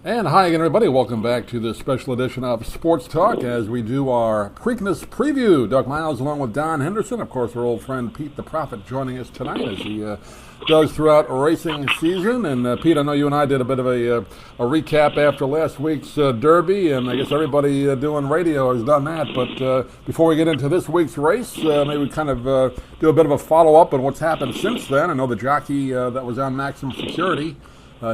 And hi again, everybody. Welcome back to this special edition of Sports Talk as we do our Preakness preview. Doug Miles along with Don Henderson. Of course, our old friend Pete the Prophet joining us tonight as he does throughout racing season. And Pete, I know you and I did a bit of a recap after last week's Derby, and I guess everybody doing radio has done that. But before we get into this week's race, maybe we kind of do a bit of a follow-up on what's happened since then. I know the jockey that was on maximum security,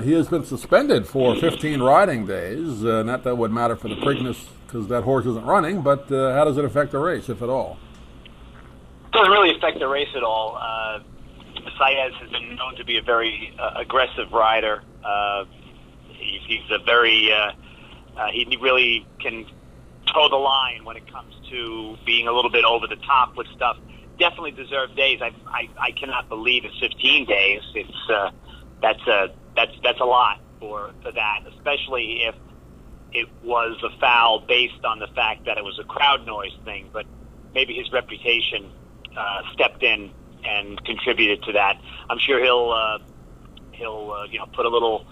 he has been suspended for 15 riding days. Not that would matter for the Preakness because that horse isn't running, but how does it affect the race, if at all? It doesn't really affect the race at all. Saez has been known to be a very aggressive rider. He's a very, he really can toe the line when it comes to being a little bit over the top with stuff. Definitely deserved days. I cannot believe it's 15 days. That's a lot for that, especially if it was a foul based on the fact that it was a crowd noise thing. But maybe his reputation stepped in and contributed to that. I'm sure he'll put a little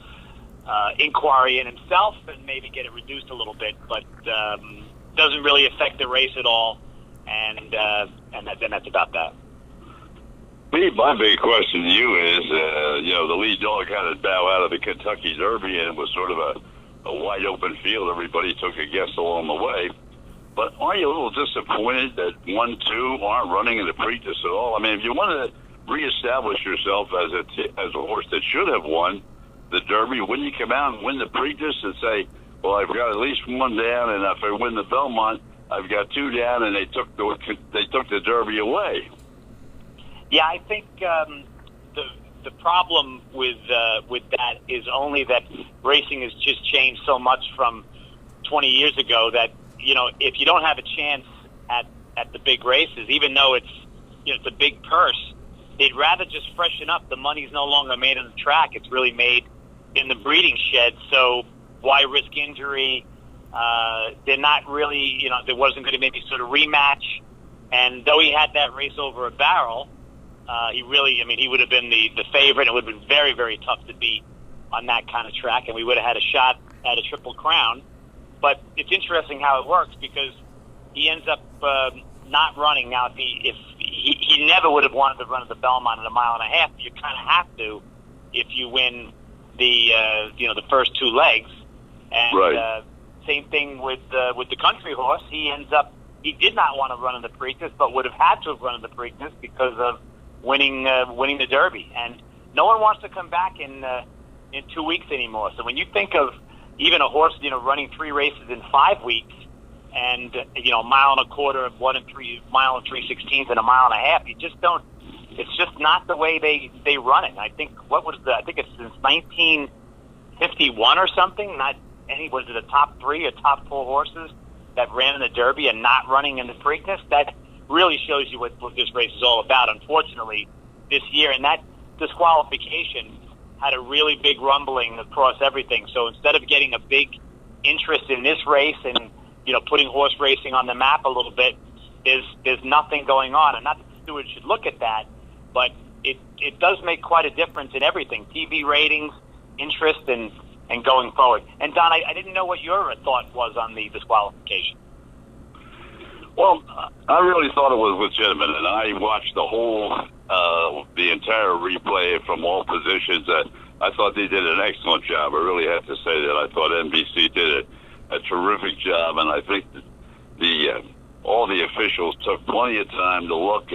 inquiry in himself and maybe get it reduced a little bit, but doesn't really affect the race at all. And that's about that. Pete, my big question to you is, the lead dog had to bow out of the Kentucky Derby, and it was sort of a wide open field. Everybody took a guess along the way. But aren't you a little disappointed that 1, 2 aren't running in the Preakness at all? I mean, if you want to reestablish yourself as a horse that should have won the Derby, wouldn't you come out and win the Preakness and say, well, I've got at least one down, and if I win the Belmont, I've got 2 down, and they took the Derby away. Yeah, I think the problem with that is only that racing has just changed so much from 20 years ago that, if you don't have a chance at the big races, even though it's a big purse, they'd rather just freshen up. The money's no longer made on the track; it's really made in the breeding shed. So why risk injury? They're not really, there wasn't going to be any sort of rematch. And though he had that race over a barrel, he would have been the favorite. It would have been very, very tough to beat on that kind of track, and we would have had a shot at a Triple Crown. But it's interesting how it works because he ends up not running. Now, if he never would have wanted to run at the Belmont at 1.5 miles, you kind of have to if you win the first 2 legs. And right. Same thing with the country horse. He did not want to run in the Preakness, but would have had to have run in the Preakness because of winning the Derby. And no one wants to come back in 2 weeks anymore. So when you think of even a horse, running 3 races in 5 weeks, and 1.25 miles, 1 mile and 3/16, and 1.5 miles, you just don't. It's just not the way they run it. I think I think it's since 1951 or something. Was it a top 3 or top 4 horses that ran in the Derby and not running in the Preakness? That really shows you what this race is all about. Unfortunately, this year, and that disqualification had a really big rumbling across everything. So instead of getting a big interest in this race and putting horse racing on the map a little bit, there's nothing going on. And not that the stewards should look at that, but it does make quite a difference in everything: TV ratings, interest, and going forward. And Don, I didn't know what your thought was on the disqualification. Well, I really thought it was legitimate, and I watched the entire replay from all positions. I thought they did an excellent job. I really have to say that. I thought NBC did a terrific job, and I think that all the officials took plenty of time to look.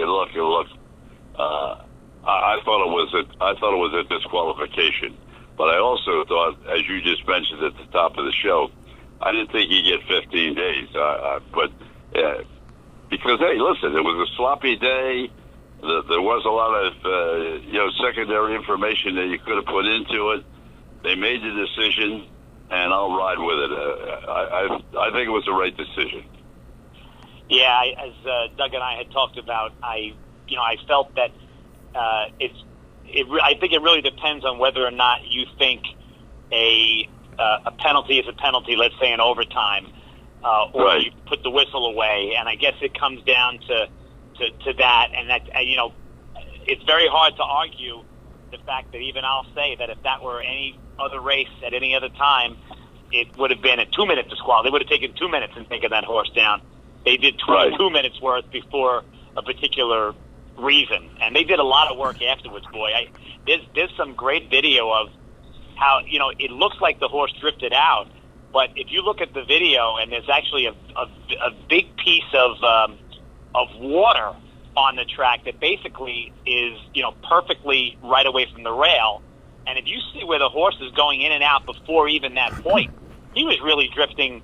I thought it was a disqualification, but I also thought, as you just mentioned at the top of the show, I didn't think he'd get 15 days. Because, hey, listen, it was a sloppy day. There was a lot of, secondary information that you could have put into it. They made the decision, and I'll ride with it. I think it was the right decision. Yeah, as Doug and I had talked about, I felt that I think it really depends on whether or not you think a penalty is a penalty, let's say in overtime, or right. You put the whistle away. And I guess it comes down to that, and that it's very hard to argue the fact that even I'll say that if that were any other race at any other time, it would have been a 2-minute disqual. They would have taken 2 minutes and taken that horse down. They did 22 minutes worth before a particular reason, and they did a lot of work afterwards. Boy, there's some great video of how it looks like the horse drifted out, but if you look at the video, and there's actually a big piece of water on the track that basically is perfectly right away from the rail. And if you see where the horse is going in and out before even that point, he was really drifting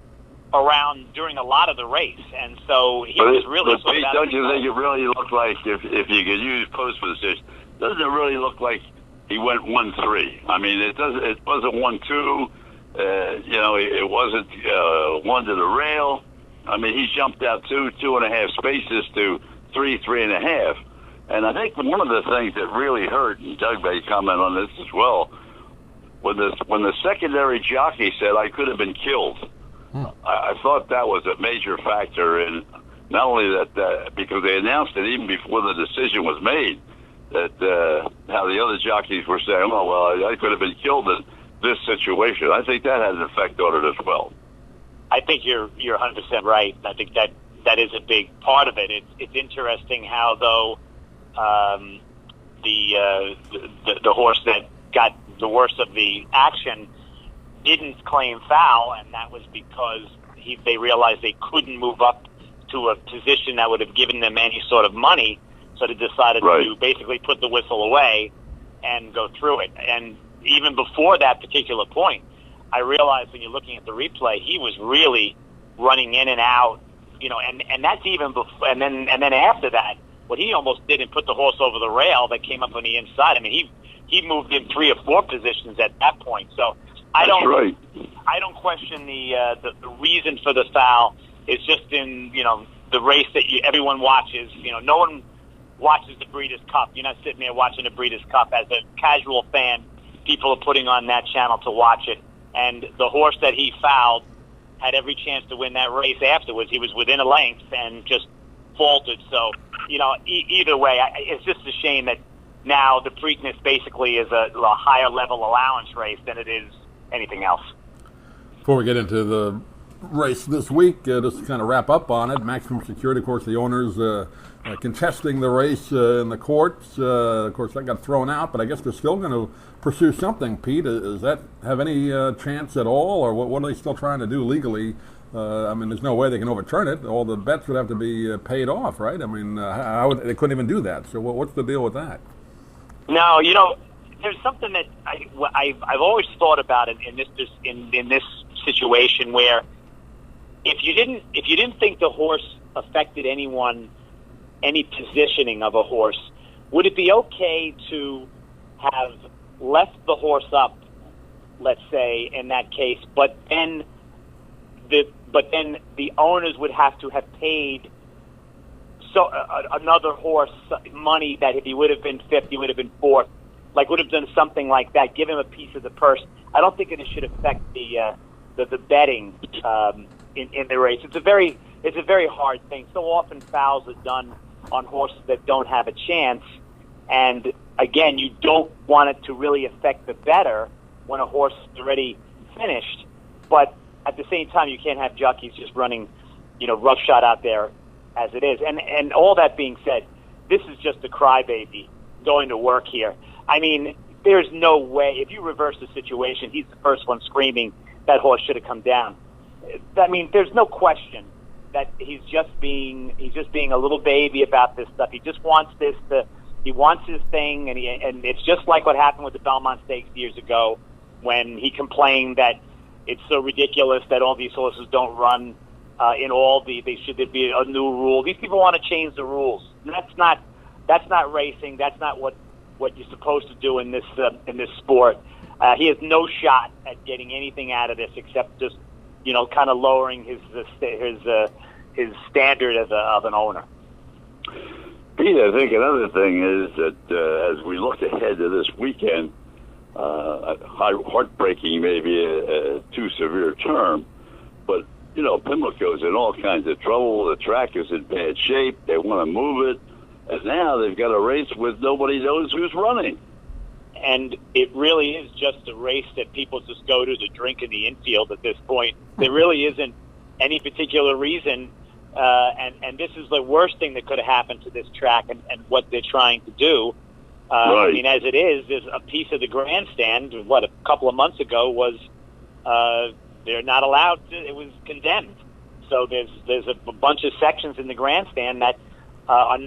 around during a lot of the race, and so he was really. But Pete, don't you think it really looked like, if you could use post position, doesn't it really look like he went 1-3? I mean, it wasn't 1-2. It wasn't 1 to the rail. I mean, he jumped out 2.5 spaces to 3.5. And I think one of the things that really hurt, and Doug may comment on this as well, when the secondary jockey said, "I could have been killed," I thought that was a major factor in not only that because they announced it even before the decision was made, that how the other jockeys were saying, "Oh, well, I could have been killed in this situation." I think that had an effect on it as well. I think you're 100% right. I think that is a big part of it. It's interesting how though the horse that got the worst of the action didn't claim foul, and that was because they realized they couldn't move up to a position that would have given them any sort of money, so they decided to basically put the whistle away and go through it. And even before that particular point, I realized when you're looking at the replay, he was really running in and out, and that's even before, and then after that, what he almost did and put the horse over the rail that came up on the inside. I mean, he moved in 3 or 4 positions at that point. So I don't question the reason for the foul. It's just in the race that everyone watches. No one watches the Breeders' Cup. You're not sitting there watching the Breeders' Cup as a casual fan. People are putting on that channel to watch it, and the horse that he fouled had every chance to win that race afterwards. He was within a length and just faltered. So either way, it's just a shame that now the Preakness basically is a higher level allowance race than it is anything else. Before we get into the race this week, just to kind of wrap up on it, maximum security, of course, the owners contesting the race in the courts. Of course, that got thrown out, but I guess they're still going to pursue something. Pete, does that have any chance at all, or what are they still trying to do legally? I mean, there's no way they can overturn it. All the bets would have to be paid off, right? I mean, they couldn't even do that. So what's the deal with that? No, there's something that I've always thought about it in this situation where if you didn't think the horse affected any positioning of a horse, would it be okay to have left the horse up, let's say, in that case, but then the owners would have to have paid another horse money that if he would have been 5th, he would have been 4th, like would have done something like that, give him a piece of the purse. I don't think it should affect the betting in the race. It's a very hard thing. So often fouls are done on horses that don't have a chance, and again, you don't want it to really affect the bettor when a horse is already finished, but at the same time, you can't have jockeys just running, roughshod out there as it is. And all that being said, this is just a crybaby going to work here. I mean, there's no way. If you reverse the situation, he's the first one screaming that horse should have come down. I mean, there's no question that he's just being a little baby about this stuff. He just wants he wants his thing, and it's just like what happened with the Belmont Stakes years ago when he complained that it's so ridiculous that all these horses don't run in all should there be a new rule. These people want to change the rules. And that's not racing. That's not what you're supposed to do in this sport. He has no shot at getting anything out of this except just kind of lowering his standard of an owner. Pete, I think another thing is that as we look ahead to this weekend, heartbreaking may be a too severe term, but Pimlico's in all kinds of trouble. The track is in bad shape. They want to move it, and now they've got a race with nobody knows who's running. and it really is just a race that people just go to drink in the infield at this point. There really isn't any particular reason, and this is the worst thing that could have happened to this track and what they're trying to do. Right. I mean, as it is, there's a piece of the grandstand, a couple of months ago was they're not allowed to, it was condemned. So there's a bunch of sections in the grandstand that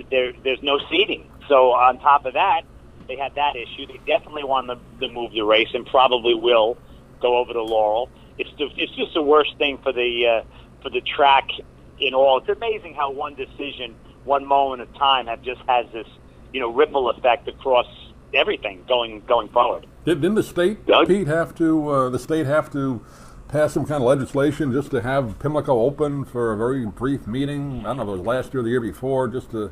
there's no seating. So on top of that, they had that issue. They definitely want to move the race and probably will go over to Laurel. It's just the worst thing for the track in all. It's amazing how one decision, one moment of time, just has this ripple effect across everything going forward. Didn't the state, Pete, have to pass some kind of legislation just to have Pimlico open for a very brief meeting? I don't know if it was last year or the year before, just to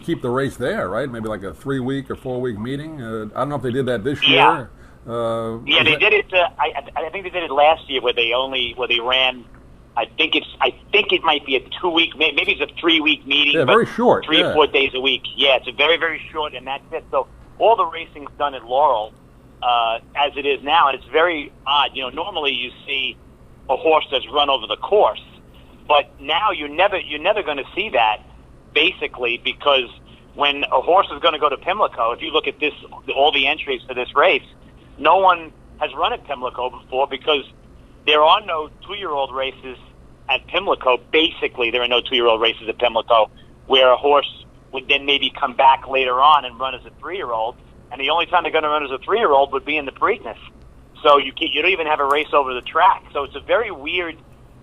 keep the race there, right? Maybe like a 3-week or 4-week meeting. I don't know if they did that this year. They did it. I think they did it last year, where they ran. I think it might be a 2-week, maybe it's a 3-week meeting. Yeah, very short. 3 or 4 days a week. Yeah, it's a very, very short, and that's it. So all the racing's done at Laurel as it is now, and it's very odd. Normally you see a horse that's run over the course, but now you're never going to see that, basically, because when a horse is going to go to Pimlico, if you look at all the entries for this race, no one has run at Pimlico before because there are no 2-year-old races at Pimlico. Basically, there are no 2-year-old races at Pimlico where a horse would then maybe come back later on and run as a 3-year-old. And the only time they're going to run as a 3-year-old would be in the Preakness. So you don't even have a race over the track. So it's a very weird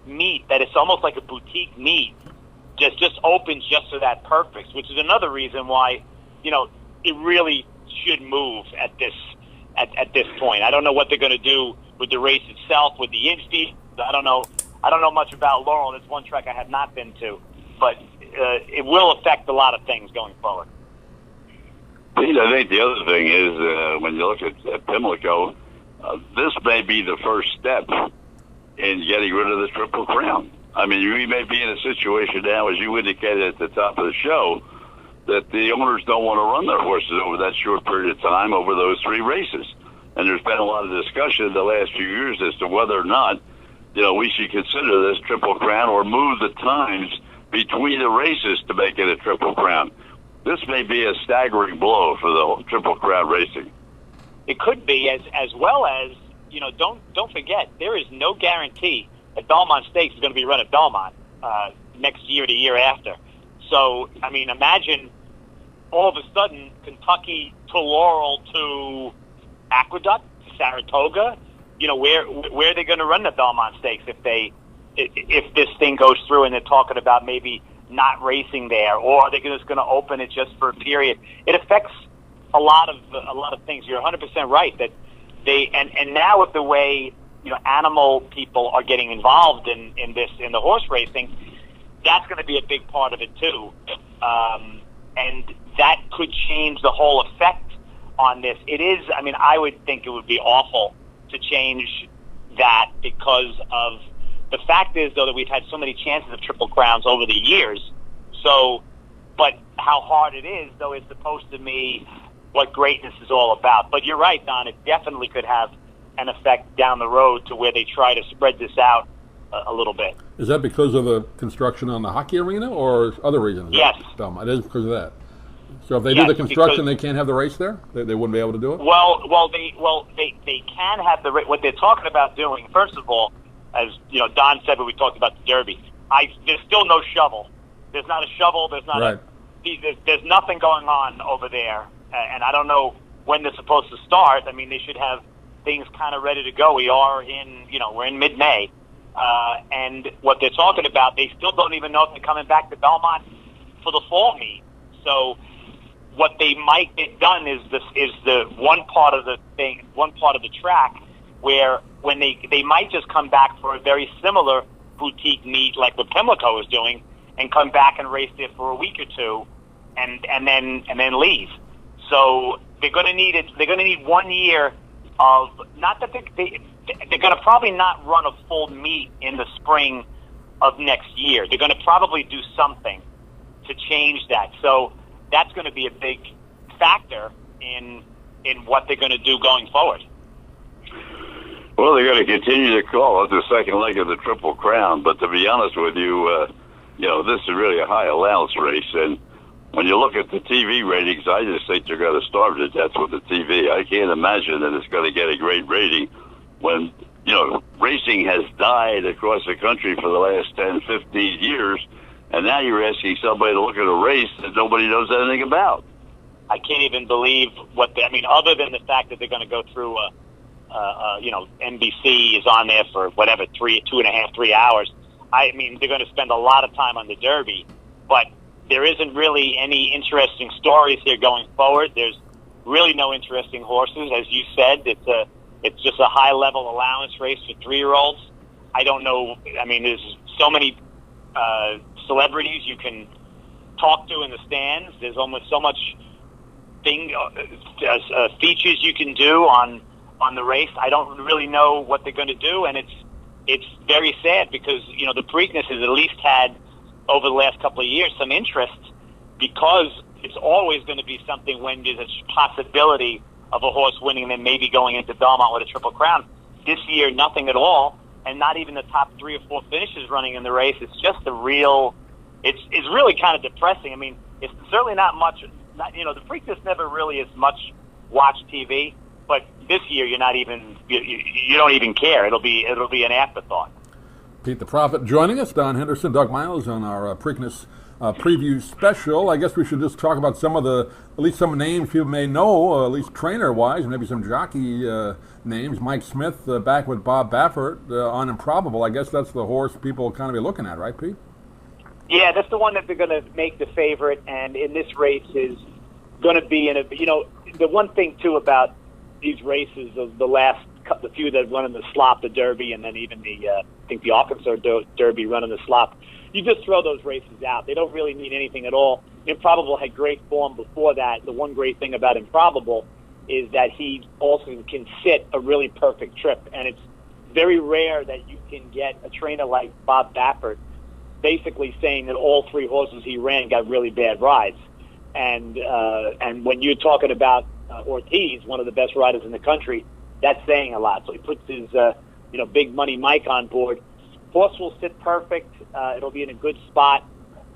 meet that it's almost like a boutique meet. Just opens just for that purpose, which is another reason why, it really should move at this point. I don't know what they're going to do with the race itself, with the infield. I don't know much about Laurel. It's one track I have not been to, but it will affect a lot of things going forward. Pete, I think the other thing is when you look at Pimlico, this may be the first step in getting rid of the Triple Crown. I mean, we may be in a situation now, as you indicated at the top of the show, that the owners don't want to run their horses over that short period of time over those 3 races. And there's been a lot of discussion in the last few years as to whether or not, we should consider this Triple Crown or move the times between the races to make it a Triple Crown. This may be a staggering blow for the Triple Crown racing. It could be, as well as, don't forget, there is no guarantee that Belmont Stakes is going to be run at Belmont next year, the year after. So, I mean, imagine all of a sudden Kentucky to Laurel to Aqueduct to Saratoga. Where are they going to run the Belmont Stakes if this thing goes through and they're talking about maybe not racing there, or are they just going to open it just for a period? It affects a lot of things. You're 100% right that and now with the way animal people are getting involved in the horse racing, that's going to be a big part of it too, and that could change the whole effect on this. It is. I mean, I would think it would be awful to change that because of the fact is, though, that we've had so many chances of Triple Crowns over the years. So, but how hard it is, though, is supposed to be what greatness is all about. But you're right, Don. It definitely could have an effect down the road to where they try to spread this out a little bit. Is that because of the construction on the hockey arena or other reasons? Yes. It is because of that. So if they do the construction, they can't have the race there? They wouldn't be able to do it? They can have the race. What they're talking about doing, first of all, as Don said when we talked about the Derby, there's still no shovel. There's not a shovel. There's not there's nothing going on over there, and I don't know when they're supposed to start. I mean, they should have things kind of ready to go. We're in mid-May, and what they're talking about, they still don't even know if they're coming back to Belmont for the fall meet. So what they might get done is the one part of the track where when they might just come back for a very similar boutique meet like what Pimlico is doing, and come back and race there for a week or two, and then leave. So they're going to need 1 year of not that they're going to probably not run a full meet in the spring of next year. They're going to probably do something to change that. So that's going to be a big factor in in what they're going to do going forward. Well, they're going to continue to call it the second leg of the Triple Crown. But to be honest with you, this is really a high allowance race. And when you look at the TV ratings, I just think they're going to starve to death with the TV. I can't imagine that it's going to get a great rating when, racing has died across the country for the last 10, 15 years. And now you're asking somebody to look at a race that nobody knows anything about. I can't even believe other than the fact that they're going to go through NBC is on there for whatever, 2.5, 3 hours. They're going to spend a lot of time on the Derby, but there isn't really any interesting stories here going forward. There's really no interesting horses. As you said, it's just a high-level allowance race for 3-year-olds. I don't know. There's so many celebrities you can talk to in the stands. There's almost so much features you can do on the race. I don't really know what they're going to do, and it's very sad because the Preakness has at least had over the last couple of years some interest, because it's always going to be something when there's a possibility of a horse winning and then maybe going into Belmont with a Triple Crown. This year, nothing at all, and not even the top 3 or 4 finishes running in the race. It's just it's really kind of depressing. It's certainly not much. The Preakness never really is much watched TV, but this year you don't even care. It'll be an afterthought. Pete the Prophet joining us, Don Henderson, Doug Miles on our Preakness preview special. I guess we should just talk about at least some names you may know, at least trainer-wise, maybe some jockey names. Mike Smith back with Bob Baffert on Improbable. I guess that's the horse people kind of be looking at, right, Pete? Yeah, that's the one that they're going to make the favorite, and in this race is going to be the one thing, too, about these races of the few that run in the slop, the Derby, and then even the Arkansas Derby run in the slop, you just throw those races out. They don't really mean anything at all. Improbable had great form before that. The one great thing about Improbable is that he also can sit a really perfect trip, and it's very rare that you can get a trainer like Bob Baffert basically saying that all 3 horses he ran got really bad rides. And when you're talking about Ortiz, one of the best riders in the country, that's saying a lot. So he puts his big money Mike on board. Horse will sit perfect. It'll be in a good spot.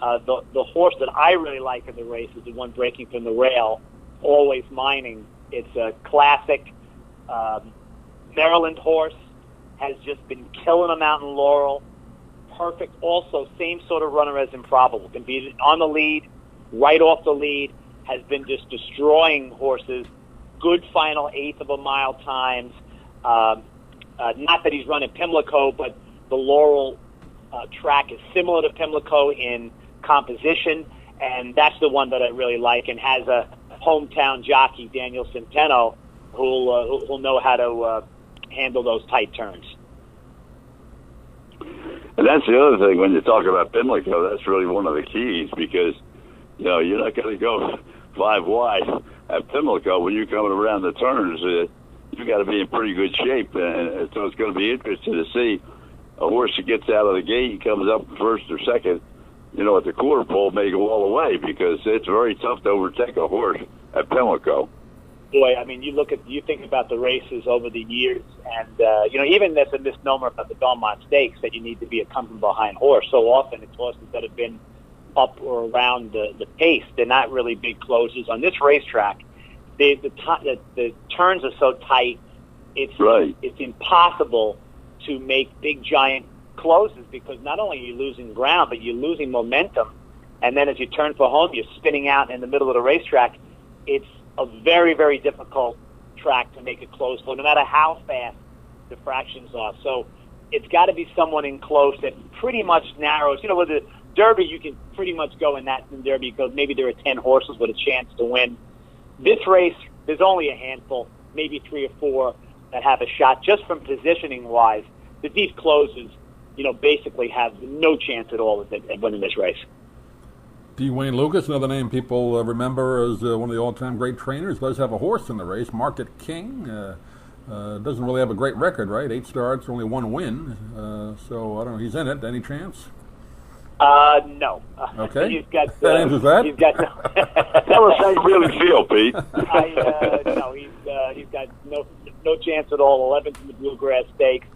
The horse that I really like in the race is the one breaking from the rail, Always Mining. It's a classic Maryland horse, has just been killing them out in Laurel. Perfect. Also, same sort of runner as Improbable. Can be on the lead, right off the lead, has been just destroying horses. Good final eighth of a mile times. Not that he's running Pimlico, but the Laurel track is similar to Pimlico in composition, and that's the one that I really like, and has a hometown jockey, Daniel Centeno, who'll know how to handle those tight turns. And that's the other thing when you talk about Pimlico. That's really one of the keys, because you're not going to go 5 wide at Pimlico when you're coming around the turns. You've got to be in pretty good shape, and so it's going to be interesting to see a horse that gets out of the gate and comes up first or second. At the quarter pole may go all the way, because it's very tough to overtake a horse at Pimlico. Boy, you think about the races over the years, and even there's a misnomer about the Belmont Stakes that you need to be a coming behind horse. So often it's horses that have been up or around the pace. They're not really big closes. On this racetrack, the turns are so tight, it's impossible to make big giant closes, because not only are you losing ground, but you're losing momentum. And then as you turn for home, you're spinning out in the middle of the racetrack. It's a very, very difficult track to make it close for, no matter how fast the fractions are. So it's got to be someone in close that pretty much narrows. With the Derby, you can pretty much go in Derby, because maybe there are 10 horses with a chance to win. This race, there's only a handful, maybe 3 or 4 that have a shot just from positioning-wise. The deep closes, basically have no chance at all at winning this race. D. Wayne Lucas, another name people remember as one of the all-time great trainers, does have a horse in the race. Market King doesn't really have a great record, right? 8 starts, only 1 win. So I don't know. He's in it. Any chance? No. Okay. He's got. That answers that. He's got. Tell us how you really feel, Pete. No, he's got no chance at all. 11th in the Bluegrass Stakes.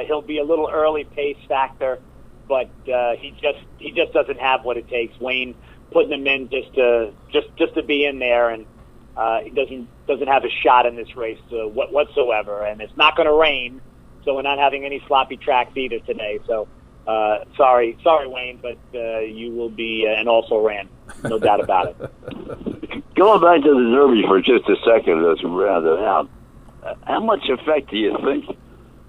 He'll be a little early pace factor, but he just doesn't have what it takes. Wayne putting him in just to be in there, and he doesn't have a shot in this race whatsoever. And it's not going to rain, so we're not having any sloppy tracks either today. So sorry, Wayne, but you will be an also ran, no doubt about it. Going back to the Derby for just a second, let's round it out. How much effect do you think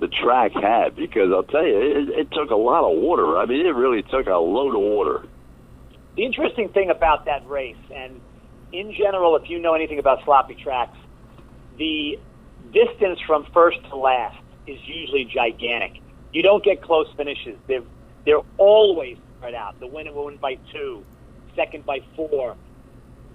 the track had? Because I'll tell you, it took a lot of water. I mean, it really took a load of water. The interesting thing about that race, and in general, if you know anything about sloppy tracks, the distance from first to last is usually gigantic. You don't get close finishes. They're always spread out. The winner will win by 2, second by 4.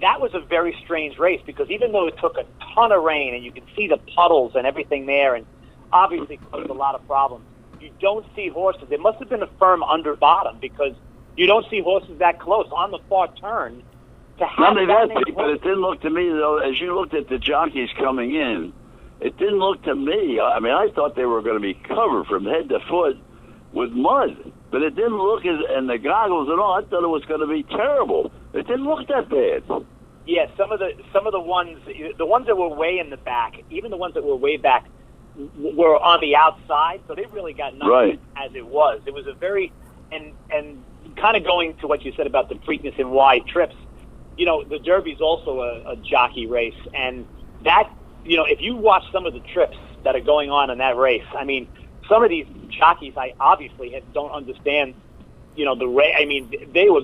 That was a very strange race because even though it took a ton of rain and you can see the puddles and everything there and obviously caused a lot of problems, you don't see horses. It must have been a firm under bottom because you don't see horses that close on the far turn to have Not only that that, many Pete, but horses. it didn't look to me, though, as you looked at the jockeys coming in, it didn't look to me, I mean, I thought they were going to be covered from head to foot with mud, but it didn't look and the goggles and all, I thought it was going to be terrible. It didn't look that bad. Yeah, some of the ones that were way in the back, even the ones that were way back, were on the outside, so they really got nothing Right. as it was. It was a very and kind of going to what you said about the Preakness and wide trips. You know, the Derby's also a jockey race, and that, you know, if you watch some of the trips that are going on in that race, I mean, some of these jockeys, I obviously don't understand, you know, the race. I mean, they were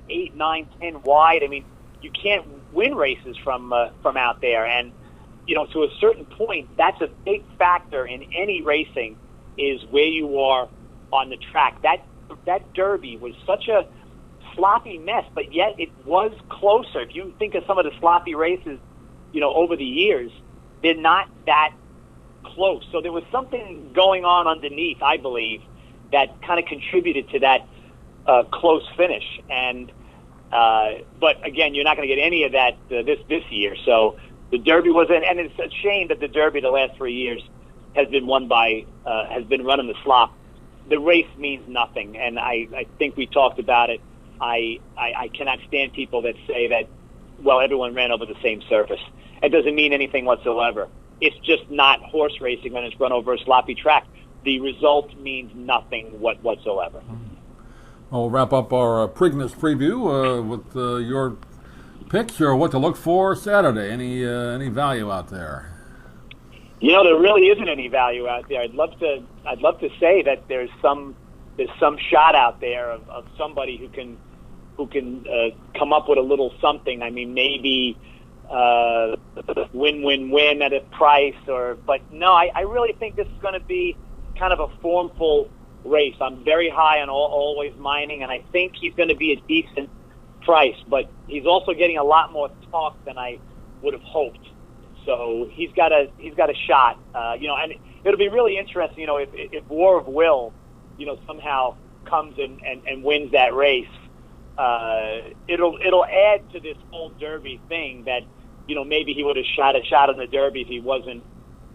8, 9, 10 wide. I mean, you can't win races from out there, and you know, to a certain point, that's a big factor in any racing, is where you are on the track. That Derby was such a sloppy mess, but yet it was closer. If you think of some of the sloppy races, you know, over the years, they're not that close. So there was something going on underneath, I believe, that kind of contributed to that close finish. And but again, you're not going to get any of that this year. So the Derby wasn't, and it's a shame that the Derby the last 3 years has been won by has been run in the slop. The race means nothing, and I think we talked about it. I cannot stand people that say that, well, everyone ran over the same surface. It doesn't mean anything whatsoever. It's just not horse racing when it's run over a sloppy track. The result means nothing whatsoever. We'll wrap up our Preakness preview with your picks or what to look for Saturday. Any value out there? You know, there really isn't any value out there. I'd love to say that there's some shot out there of somebody who can come up with a little something. I mean, maybe win at a price, but no, I really think this is going to be kind of a formful race. I'm very high on Always Mining, and I think he's going to be a decent price, but he's also getting a lot more talk than I would have hoped. So he's got a shot, you know, and it'll be really interesting, you know, if War of Will, you know, somehow comes and wins that race. It'll add to this whole Derby thing that, you know, maybe he would have shot in the Derby if he wasn't,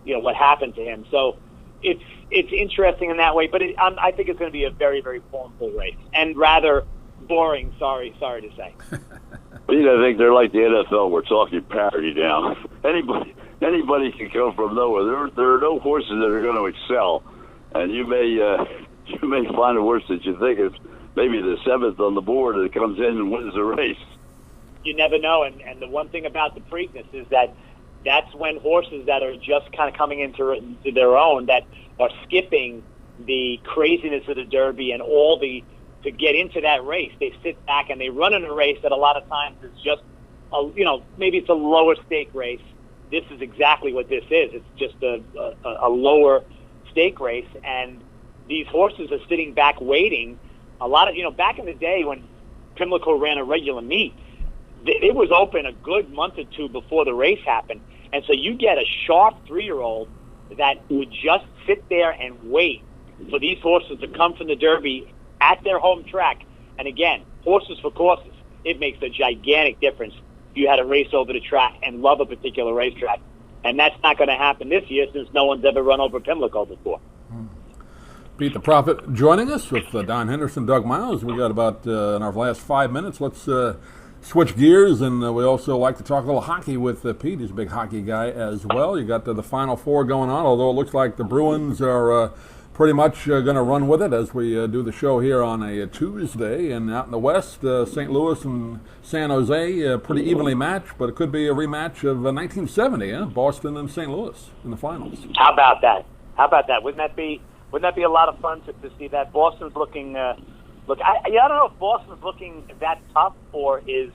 you know, what happened to him. So it's interesting in that way, but I think it's going to be a very, very formful race and rather boring. Sorry to say. Pete, I think they're like the NFL. We're talking parity now. Anybody can come from nowhere. There are no horses that are going to excel, and you may find a horse that you think is maybe the 7th on the board that comes in and wins the race. You never know, and the one thing about the Preakness is that that's when horses that are just kind of coming into their own, that are skipping the craziness of the Derby and all to get into that race, they sit back and they run in a race that a lot of times is just, maybe it's a lower stake race. This is exactly what this is. It's just a lower stake race, and these horses are sitting back waiting. A lot of, back in the day when Pimlico ran a regular meet, it was open a good month or two before the race happened. And so you get a sharp 3-year-old that would just sit there and wait for these horses to come from the Derby at their home track. And again, horses for courses. It makes a gigantic difference if you had a race over the track and love a particular racetrack. And that's not going to happen this year since no one's ever run over Pimlico before. Pete the Prophet joining us with Don Henderson, Doug Miles. We got about in our last 5 minutes. Let's switch gears, and we also like to talk a little hockey with Pete. He's a big hockey guy as well. You got the Final Four going on, although it looks like the Bruins are pretty much going to run with it as we do the show here on a Tuesday. And out in the West, St. Louis and San Jose, pretty evenly matched, but it could be a rematch of 1970, Boston and St. Louis in the finals. How about that? Wouldn't that be a lot of fun to see that? Boston's looking. I don't know if Boston's looking that tough or is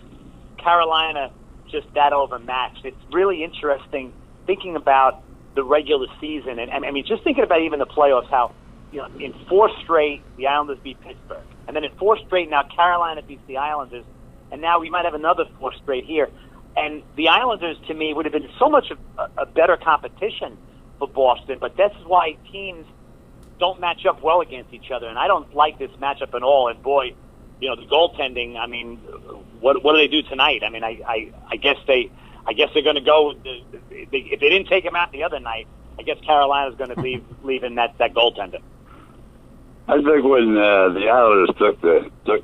Carolina just that overmatched. It's really interesting thinking about the regular season, and I mean, just thinking about even the playoffs, how, in 4 straight, the Islanders beat Pittsburgh. And then in 4 straight, now Carolina beats the Islanders. And now we might have another 4 straight here. And the Islanders, to me, would have been so much a better competition for Boston. But this is why teams don't match up well against each other. And I don't like this matchup at all. And, boy, the goaltending, I mean, what do they do tonight? I mean, I guess they're going to go. If they didn't take him out the other night, I guess Carolina's going to leave in that goaltender. I think when the Islanders took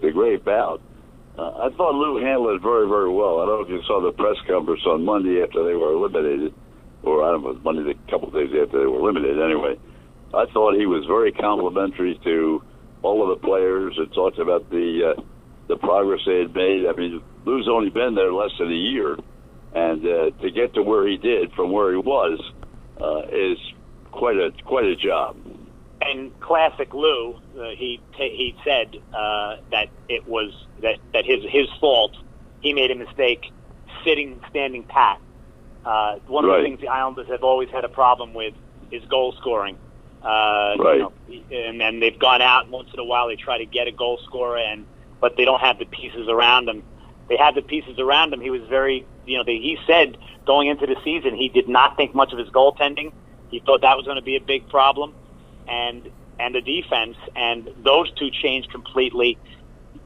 the grape out, I thought Lou handled it very, very well. I don't know if you saw the press conference on Monday after they were eliminated, or I don't know, Monday a couple of days after they were eliminated. Anyway, I thought he was very complimentary to all of the players and talked about the progress they had made. I mean, Lou's only been there less than a year. And to get to where he did from where he was is quite a job. And classic Lou, he said that it was that his fault. He made a mistake standing pat. One of the things the Islanders have always had a problem with is goal scoring. Right. And then they've gone out once in a while. They try to get a goal scorer, but they don't have the pieces around them. They had the pieces around him. He was very, he said going into the season he did not think much of his goaltending. He thought that was going to be a big problem, and the defense, and those two changed completely.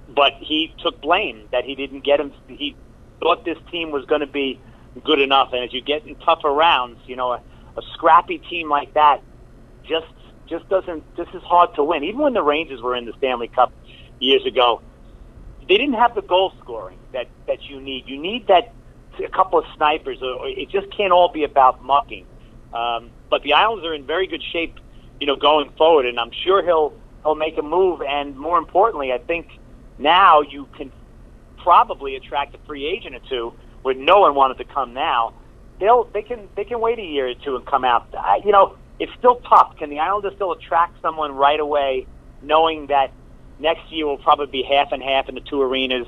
But he took blame that he didn't get him. He thought this team was going to be good enough, and as you get in tougher rounds, a scrappy team like that just is hard to win. Even when the Rangers were in the Stanley Cup years ago, they didn't have the goal scoring that you need. You need that a couple of snipers, or it just can't all be about mucking. But the Islanders are in very good shape, going forward, and I'm sure he'll make a move. And more importantly, I think now you can probably attract a free agent or two where no one wanted to come now. They can wait a year or two and come out. It's still tough. Can the Islanders still attract someone right away, knowing that next year will probably be half and half in the 2 arenas?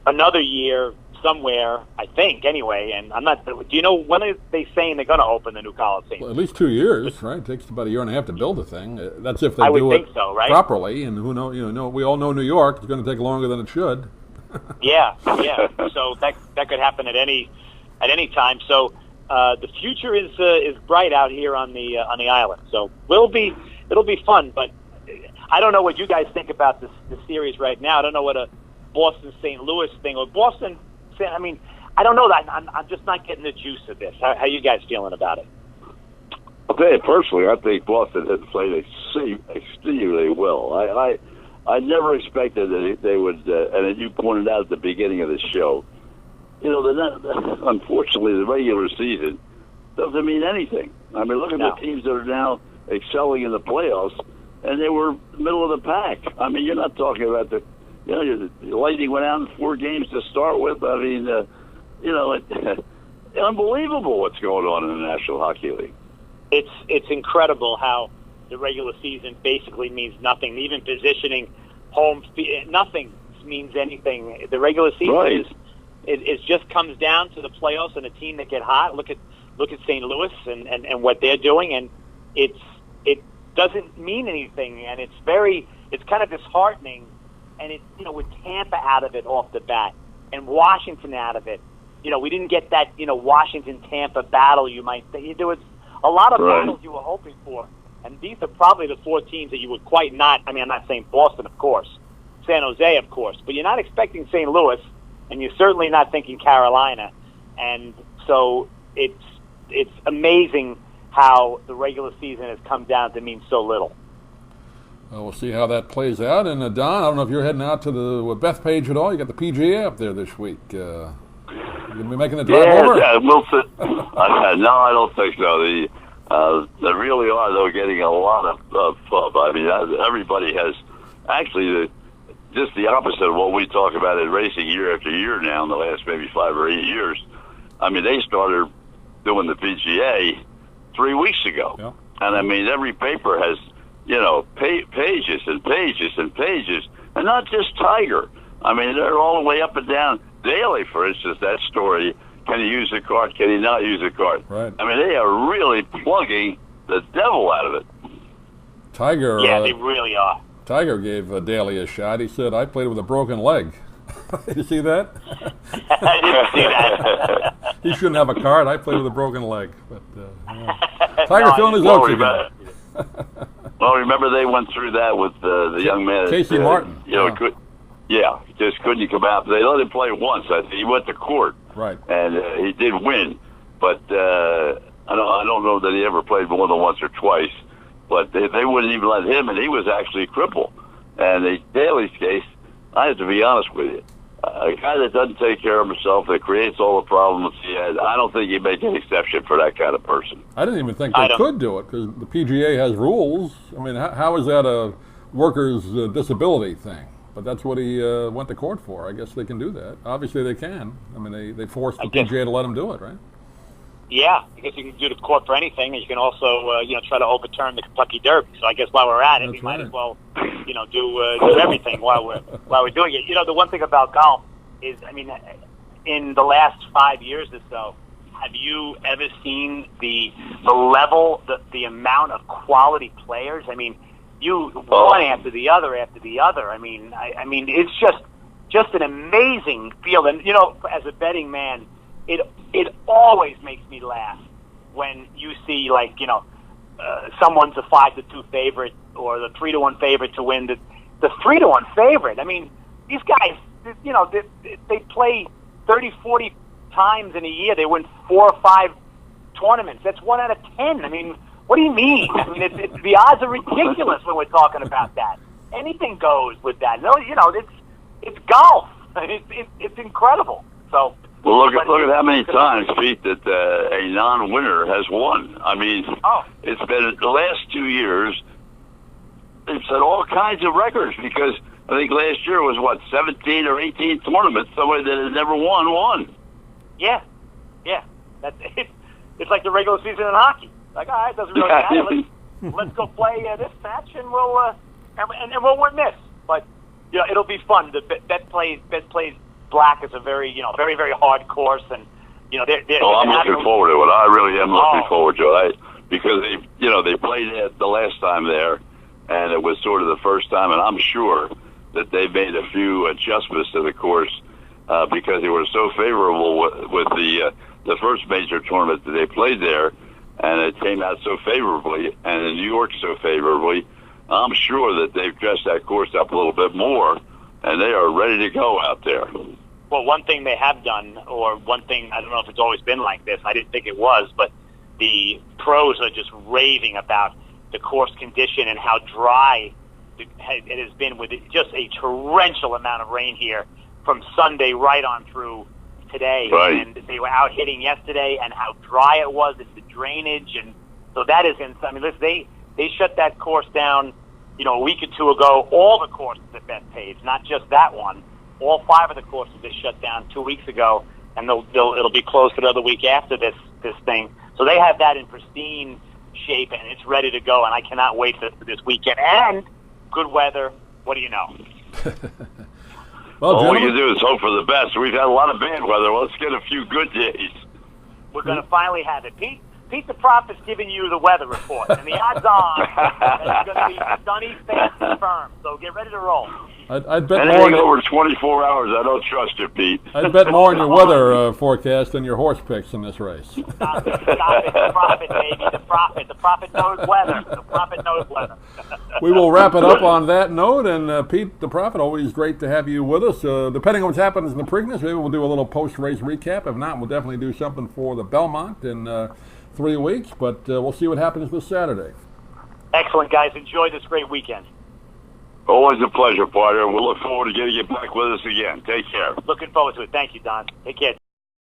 Another year somewhere, I think, anyway. And I'm not. Do you know when are they saying they're going to open the new Coliseum? Well, at least 2 years, right? It takes about a year and a half to build a thing. That's if they do it properly. And who knows? We all know New York is going to take longer than it should. Yeah. So that could happen at any time. So the future is bright out here on the island. So it'll be fun. But I don't know what you guys think about this series right now. I don't know what a Boston-St. Louis thing, or Boston. I mean, I don't know that. I'm just not getting the juice of this. How you guys feeling about it? I'll tell you personally, I think Boston has played exceedingly well. I never expected that they would, and as you pointed out at the beginning of the show, unfortunately, the regular season doesn't mean anything. I mean, look at the teams that are now excelling in the playoffs, and they were middle of the pack. I mean, you're not talking about the Lightning went out in 4 games to start with. I mean, unbelievable what's going on in the National Hockey League. It's incredible how the regular season basically means nothing. Even positioning home, nothing means anything. The regular season it just comes down to the playoffs and a team that get hot. Look at St. Louis and what they're doing, and it doesn't mean anything, and it's kind of disheartening. And it, with Tampa out of it off the bat, and Washington out of it, we didn't get that, Washington-Tampa battle. You might say there was a lot of battles you were hoping for, And these are probably the 4 teams that you would quite not, I mean, I'm not saying Boston, of course, San Jose, of course, but you're not expecting St. Louis, and you're certainly not thinking Carolina. And so it's amazing how the regular season has come down to mean so little. Well, we'll see how that plays out. And Don, I don't know if you're heading out to the Bethpage at all. You got the PGA up there this week. You gonna be making the drive over? Yeah, we'll see. No, I don't think so. They really are, though, getting a lot of pub. I mean, everybody has actually just the opposite of what we talk about in racing year after year now in the last maybe 5 or 8 years. I mean, they started doing the PGA 3 weeks ago. Yeah. And, I mean, every paper has, pages and pages and pages. And not just Tiger. I mean, they're all the way up and down. Daly, for instance, that story, can he use the card, can he not use the card? Right. I mean, they are really plugging the devil out of it. Tiger. Yeah, they really are. Tiger gave Daly a shot. He said, I played with a broken leg. Did you see that? I didn't see that. He shouldn't have a card. I played with a broken leg. But Tiger filling his oats again. Well, remember they went through that with the young man. Casey Martin. Just couldn't come out. They let him play once. I think he went to court. Right. And he did win. But I don't know that he ever played more than once or twice. But they wouldn't even let him, and he was actually crippled. And in Daly's case, I have to be honest with you, a guy that doesn't take care of himself, that creates all the problems he has, I don't think you make an exception for that kind of person. I didn't even think they could do it because the PGA has rules. I mean, how is that a workers' disability thing? But that's what he went to court for. I guess they can do that. Obviously, they can. I mean, they forced the PGA to let him do it, right? Yeah, I guess you can do the court for anything, and you can also, try to overturn the Kentucky Derby. So I guess while we're at it, we might as well, do everything while we're doing it. The one thing about golf is, I mean, in the last 5 years or so, have you ever seen the level, the amount of quality players? I mean, one after the other after the other. I mean, it's just an amazing field, and as a betting man, it always makes me laugh when you see someone's a 5-2 favorite or the 3-1 favorite to win. The 3-1 favorite. I mean, these guys, they play 30, 40 times in a year. They win 4 or 5 tournaments. That's 1 out of 10. I mean, what do you mean? I mean, the odds are ridiculous when we're talking about that. Anything goes with that. No, it's golf. It's incredible. So. Well, look at how many times, Pete, that a non-winner has won. I mean, It's been the last 2 years. They've set all kinds of records because I think last year was 17 or 18 tournaments. Somebody that has never won. Yeah. That's it. It's like the regular season in hockey. Like, all right, doesn't really matter. Let's go play this match, and we'll win this. But it'll be fun. The bet plays Black is a very very, very hard course, and I'm looking forward to it. I really am looking forward to it because they played it the last time there, and it was sort of the first time, and I'm sure that they made a few adjustments to the course because they were so favorable with the first major tournament that they played there, and it came out so favorably, and in New York so favorably. I'm sure that they've dressed that course up a little bit more, and they are ready to go out there. Well, one thing they have done, or one thing, I don't know if it's always been like this, I didn't think it was, but the pros are just raving about the course condition and how dry it has been with just a torrential amount of rain here from Sunday right on through today. Right. And they were out hitting yesterday, and how dry it was, and the drainage, and so that is insane. I mean, listen, they shut that course down, a week or two ago. All the courses at Bethpage, not just that one. All 5 of the courses they shut down 2 weeks ago, and it'll be closed another week after this thing. So they have that in pristine shape, and it's ready to go. And I cannot wait for this weekend. And good weather. What do you know? Well, all we can do is hope for the best. We've had a lot of bad weather. Let's get a few good days. We're going to finally have it. Pete the Prophet's giving you the weather report, and the odds on that it's going to be sunny, fancy, firm. So get ready to roll. I'd bet Anything more. over 24 hours, I don't trust you, Pete. I'd bet more on your weather forecast than your horse picks in this race. Stop it. The prophet, baby. The prophet. The prophet knows weather. The prophet knows weather. We will wrap it up on that note. And Pete, the prophet, always great to have you with us. Depending on what happens in the Preakness, maybe we'll do a little post-race recap. If not, we'll definitely do something for the Belmont in 3 weeks. But we'll see what happens this Saturday. Excellent, guys. Enjoy this great weekend. Always a pleasure, partner. We'll look forward to getting you back with us again. Take care. Looking forward to it. Thank you, Don. Take care.